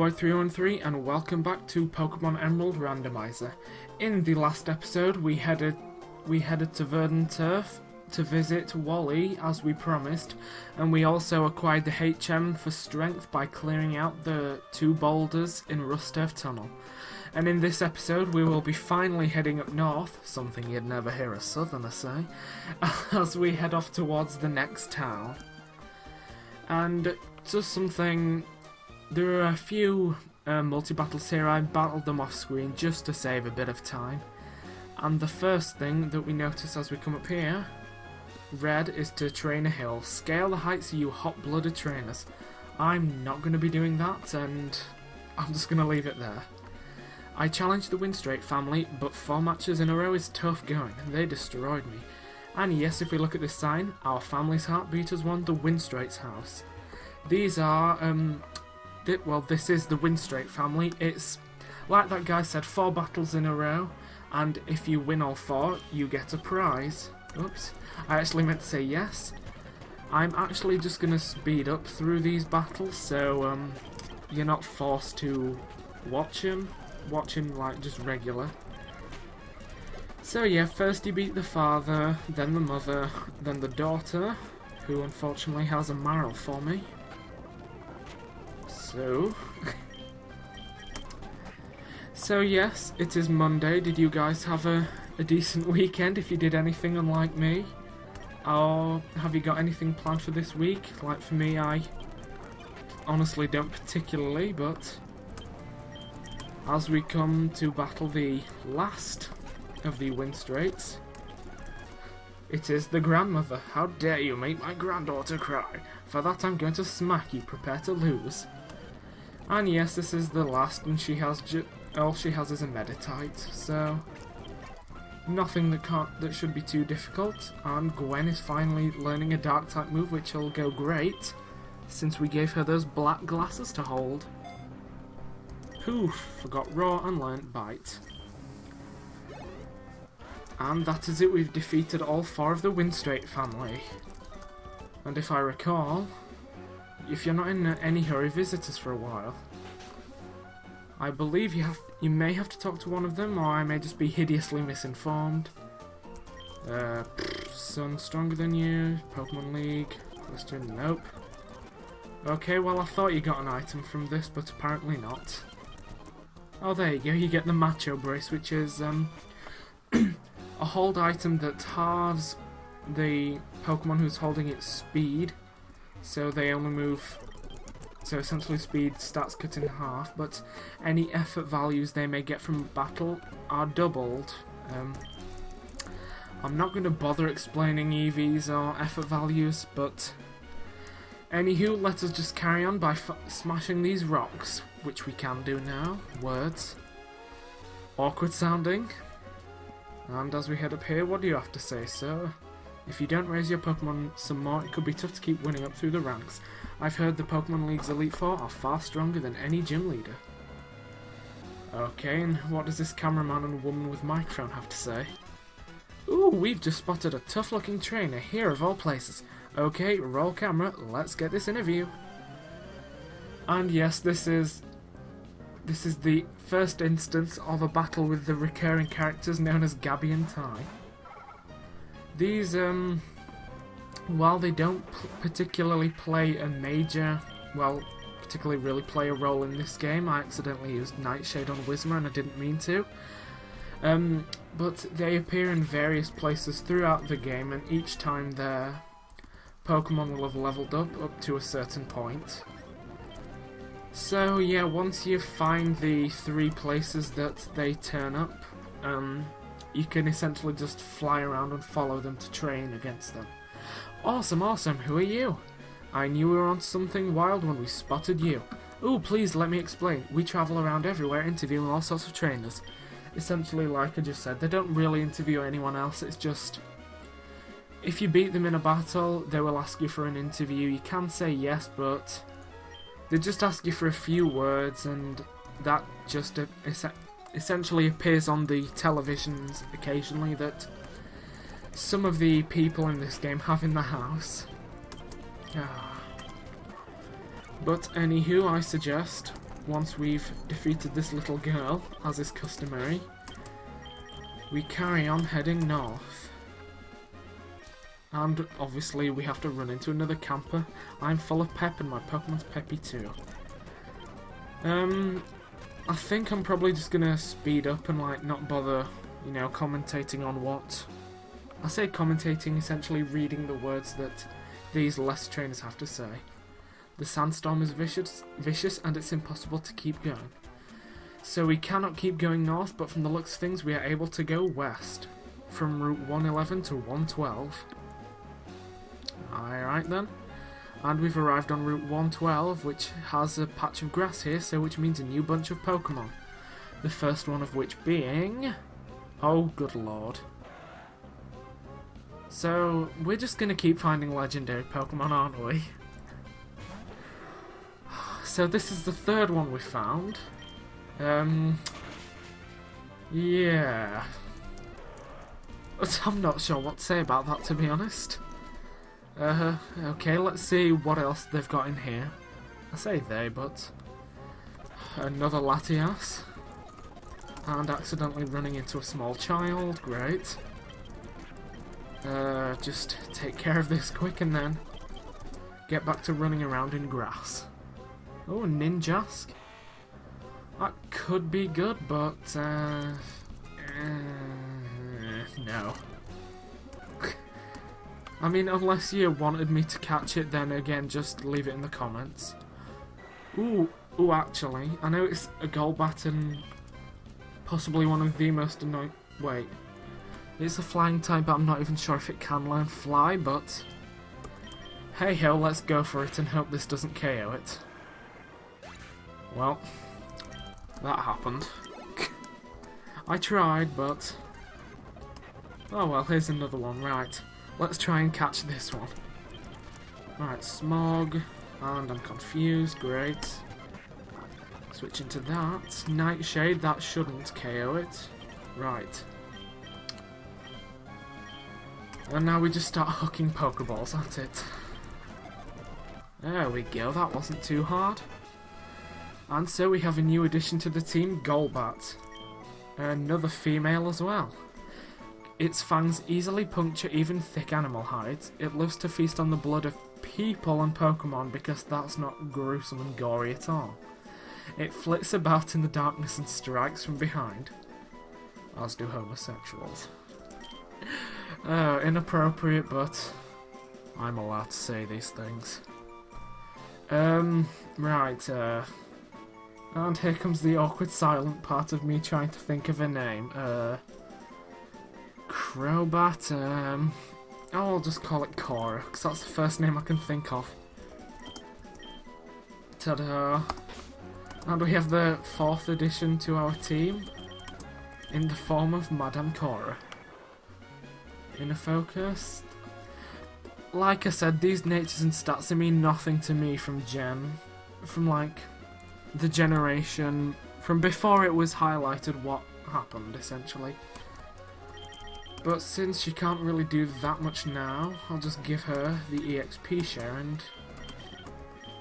Boy313 and welcome back to Pokemon Emerald Randomizer. In the last episode we headed to Verdant Turf to visit Wally as we promised, and we also acquired the HM for strength by clearing out the 2 boulders in Rust Earth Tunnel. And in this episode we will be finally heading up north, something you'd never hear a southerner say, as we head off towards the next town. And just something... There are a few multi-battles here. I battled them off screen just to save a bit of time. And the first thing that we notice as we come up here, red, is to train a hill. Scale the heights of you hot-blooded trainers. I'm not going to be doing that, and I'm just going to leave it there. I challenged the Winstrate family, but 4 matches in a row is tough going, and they destroyed me. And yes, if we look at this sign, our family's heartbeat has won the Winstrate's house. These are, well, this is the Winstrate family. It's, like that guy said, 4 battles in a row, and if you win all 4, you get a prize. Oops, I actually meant to say yes. I'm actually just going to speed up through these battles, so you're not forced to watch him like just regular. So yeah, first you beat the father, then the mother, then the daughter, who unfortunately has a marrow for me. So yes, it is Monday. Did you guys have a decent weekend if you did anything unlike me? Or have you got anything planned for this week? Like for me, I honestly don't particularly, but as we come to battle the last of the Winstrates, it is the grandmother. How dare you make my granddaughter cry? For that I'm going to smack you, prepare to lose. And yes, this is the last, and she has all she has is a Meditite, so nothing that should be too difficult. And Gwen is finally learning a dark type move, which will go great since we gave her those black glasses to hold. Poof, forgot Raw and learnt Bite. And that is it, we've defeated all 4 of the Winstrate family. And if I recall, if you're not in any hurry, visit us for a while. I believe you may have to talk to one of them, or I may just be hideously misinformed. Sun stronger than you, Pokemon League, question, nope. Okay, well I thought you got an item from this, but apparently not. Oh, there you go, you get the Macho Brace, which is a hold item that halves the Pokemon who's holding its speed. So they only move, so essentially speed stats cut in half, but any effort values they may get from battle are doubled. I'm not going to bother explaining EVs or effort values, but anywho, let us just carry on by smashing these rocks, which we can do now. Words. Awkward sounding. And as we head up here, what do you have to say, sir? If you don't raise your Pokemon some more, it could be tough to keep winning up through the ranks. I've heard the Pokemon League's Elite Four are far stronger than any gym leader. Okay, and what does this cameraman and woman with microphone have to say? Ooh, we've just spotted a tough-looking trainer here of all places. Okay, roll camera, let's get this interview. And yes, this is the first instance of a battle with the recurring characters known as Gabby and Ty. These, while they don't particularly play a major, well, particularly really play a role in this game, I accidentally used Nightshade on Whismur and I didn't mean to. But they appear in various places throughout the game, and each time their Pokemon will have leveled up to a certain point. So yeah, once you find the 3 places that they turn up, you can essentially just fly around and follow them to train against them. Awesome, awesome, who are you? I knew we were on something wild when we spotted you. Ooh, please let me explain. We travel around everywhere interviewing all sorts of trainers. Essentially, like I just said, they don't really interview anyone else, it's just... If you beat them in a battle, they will ask you for an interview. You can say yes, but they just ask you for a few words, and that just essentially appears on the televisions occasionally that some of the people in this game have in the house. But anywho, I suggest once we've defeated this little girl, as is customary, we carry on heading north. And obviously we have to run into another camper. I'm full of pep and my Pokemon's peppy too. I think I'm probably just gonna speed up and like not bother, you know, commentating on what... I say commentating, essentially reading the words that these lesser trainers have to say. The sandstorm is vicious and it's impossible to keep going. So we cannot keep going north, but from the looks of things we are able to go west. From Route 111 to 112. Alright then. And we've arrived on Route 112, which has a patch of grass here, so which means a new bunch of Pokemon. The first one of which being... oh, good lord. So, we're just going to keep finding legendary Pokemon, aren't we? So this is the third one we found. Yeah. I'm not sure what to say about that, to be honest. Okay, let's see what else they've got in here. I say they, but... another Latias. And accidentally running into a small child, great. Just take care of this quick and then get back to running around in grass. Oh, Ninjask. That could be good, but, no. I mean, unless you wanted me to catch it, then again, just leave it in the comments. Ooh, actually, I know it's a Golbat and possibly one of the most annoying... wait. It's a flying type, but I'm not even sure if it can learn fly, but... hey ho, let's go for it and hope this doesn't KO it. Well, that happened. I tried, but... oh well, here's another one, right. Let's try and catch this one. Right, Smog, and I'm confused, great. Switch into that. Nightshade, that shouldn't KO it. Right. And now we just start hooking Pokeballs at it. There we go, that wasn't too hard. And so we have a new addition to the team, Golbat. Another female as well. Its fangs easily puncture even thick animal hides. It loves to feast on the blood of people and Pokemon because that's not gruesome and gory at all. It flits about in the darkness and strikes from behind. As do homosexuals. Inappropriate, but I'm allowed to say these things. Right, and here comes the awkward silent part of me trying to think of a name. Crobat, I'll just call it Cora, because that's the first name I can think of. Ta-da! And we have the 4th addition to our team, in the form of Madame Cora. Inner focus. Like I said, these natures and stats mean nothing to me from like, the generation, from before it was highlighted what happened, essentially. But since she can't really do that much now, I'll just give her the EXP share and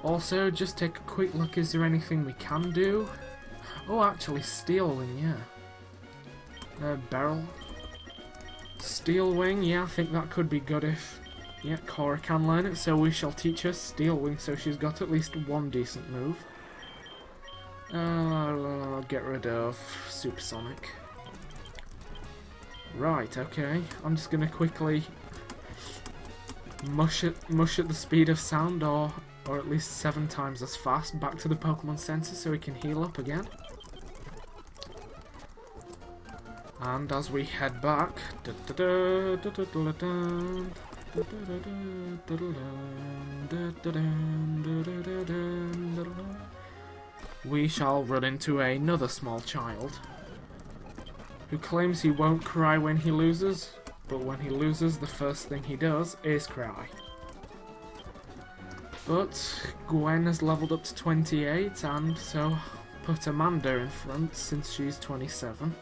also just take a quick look, is there anything we can do? Oh, actually, Steel Wing, yeah. Beryl. Steel Wing, yeah, I think that could be good if, yeah, Cora can learn it, so we shall teach her Steel Wing so she's got at least one decent move. I'll get rid of Supersonic. Right, okay. I'm just gonna quickly mush at the speed of sound, or at least 7 times as fast, back to the Pokemon Center so we can heal up again. And as we head back, we shall run into another small child who claims he won't cry when he loses, but when he loses, the first thing he does is cry. But Gwen has leveled up to 28, and so put Amanda in front since she's 27.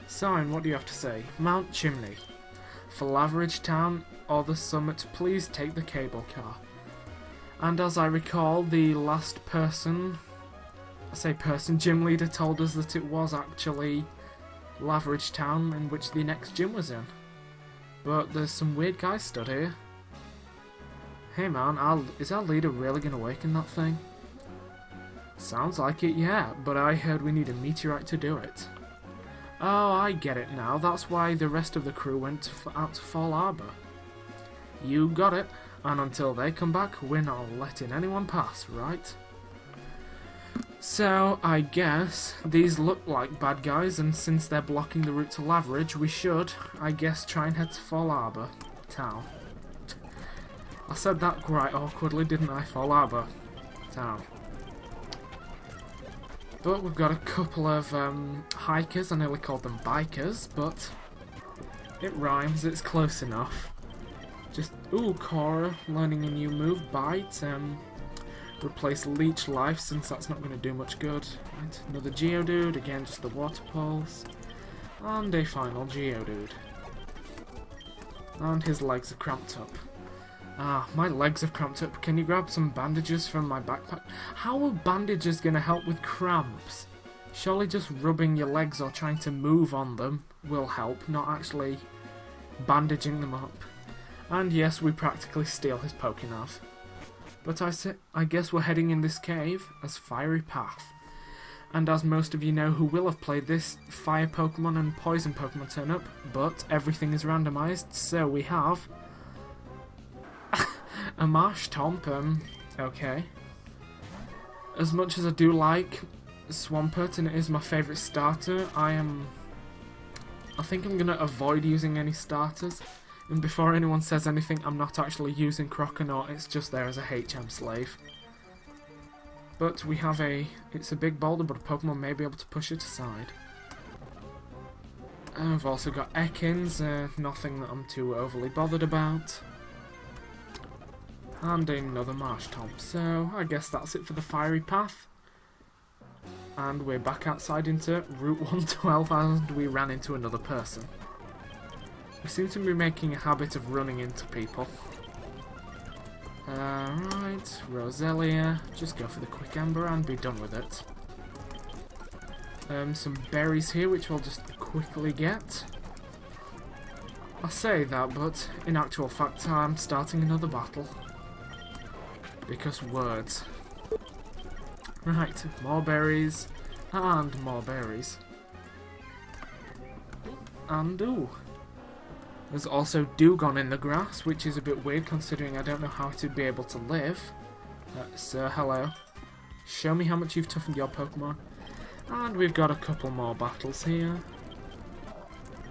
Sign, what do you have to say? Mount Chimney. For Laveridge Town or the summit, please take the cable car. And as I recall, the last person I say person, gym leader told us that it was actually Laveridge Town in which the next gym was in. But there's some weird guys stood here. Hey man, is our leader really going to awaken that thing? Sounds like it, yeah, but I heard we need a meteorite to do it. Oh, I get it now. That's why the rest of the crew went out to Fall Arbor. You got it. And until they come back, we're not letting anyone pass, right? So, I guess these look like bad guys, and since they're blocking the route to Laveridge, we should, I guess, try and head to Fall Arbor Town. I said that quite awkwardly, didn't I? Fall Arbor Town. But we've got a couple of hikers. I nearly called them bikers, but it rhymes, it's close enough. Just, ooh, Cora, learning a new move, Bite, replace Leech Life since that's not going to do much good. Right, another Geodude, again just the Water Pulse, and a final Geodude. And his legs are cramped up. Ah, my legs have cramped up. Can you grab some bandages from my backpack? How are bandages going to help with cramps? Surely just rubbing your legs or trying to move on them will help, not actually bandaging them up. And yes, we practically steal his Pokénav. But I guess we're heading in this cave as Fiery Path. And as most of you know who will have played this, Fire Pokemon and Poison Pokemon turn up, but everything is randomized, so we have a Marshtomp, okay. As much as I do like Swampert and it is my favourite starter, I think I'm going to avoid using any starters. And before anyone says anything, I'm not actually using Croconaut, it's just there as a HM slave. But we have it's a big boulder, but a Pokemon may be able to push it aside. And we've also got Ekans, nothing that I'm too overly bothered about. And another Marshtomp, so I guess that's it for the Fiery Path. And we're back outside into Route 112 and we ran into another person. We seem to be making a habit of running into people. Right, Roselia, just go for the Quick Ember and be done with it. Some berries here which we'll just quickly get. I say that, but in actual fact I'm starting another battle. Because words. Right, more berries, and more berries. And ooh. There's also Dewgong in the grass, which is a bit weird considering I don't know how to be able to live. Sir, hello. Show me how much you've toughened your Pokemon. And we've got a couple more battles here.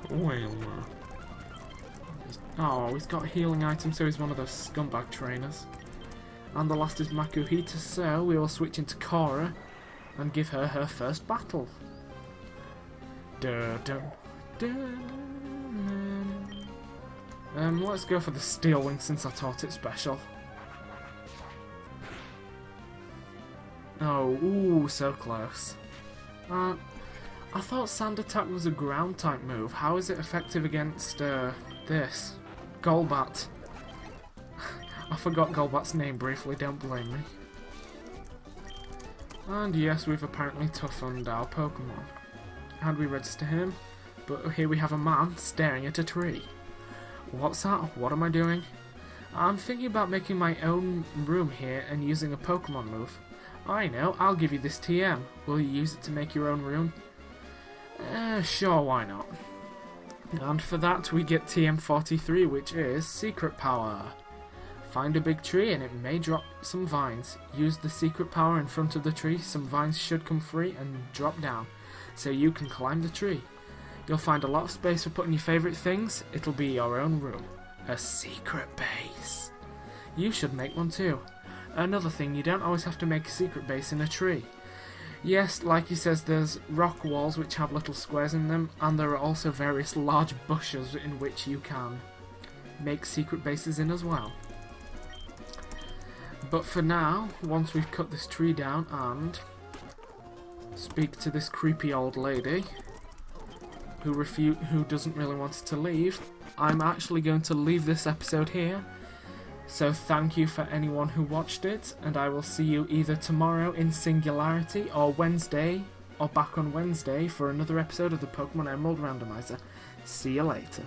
Well, oh, he's got healing items, so he's one of those scumbag trainers. And the last is Makuhita, so we will switch into Cora and give her her first battle. Let's go for the Steel Wing since I taught it special. Oh, ooh, so close. I thought Sand Attack was a ground type move. How is it effective against this? Golbat. I forgot Golbat's name briefly, don't blame me. And yes, we've apparently toughened our Pokemon. And we register him, but here we have a man staring at a tree. What's that? What am I doing? I'm thinking about making my own room here and using a Pokemon move. I know, I'll give you this TM. Will you use it to make your own room? Sure, why not? And for that we get TM43, which is Secret Power. Find a big tree and it may drop some vines. Use the secret power in front of the tree, some vines should come free and drop down, so you can climb the tree. You'll find a lot of space for putting your favourite things, it'll be your own room. A secret base. You should make one too. Another thing, you don't always have to make a secret base in a tree. Yes, like he says, there's rock walls which have little squares in them, and there are also various large bushes in which you can make secret bases in as well. But for now, once we've cut this tree down and speak to this creepy old lady who doesn't really want us to leave, I'm actually going to leave this episode here. So thank you for anyone who watched it, and I will see you either tomorrow in Singularity or Wednesday, or back on Wednesday for another episode of the Pokemon Emerald Randomizer. See you later.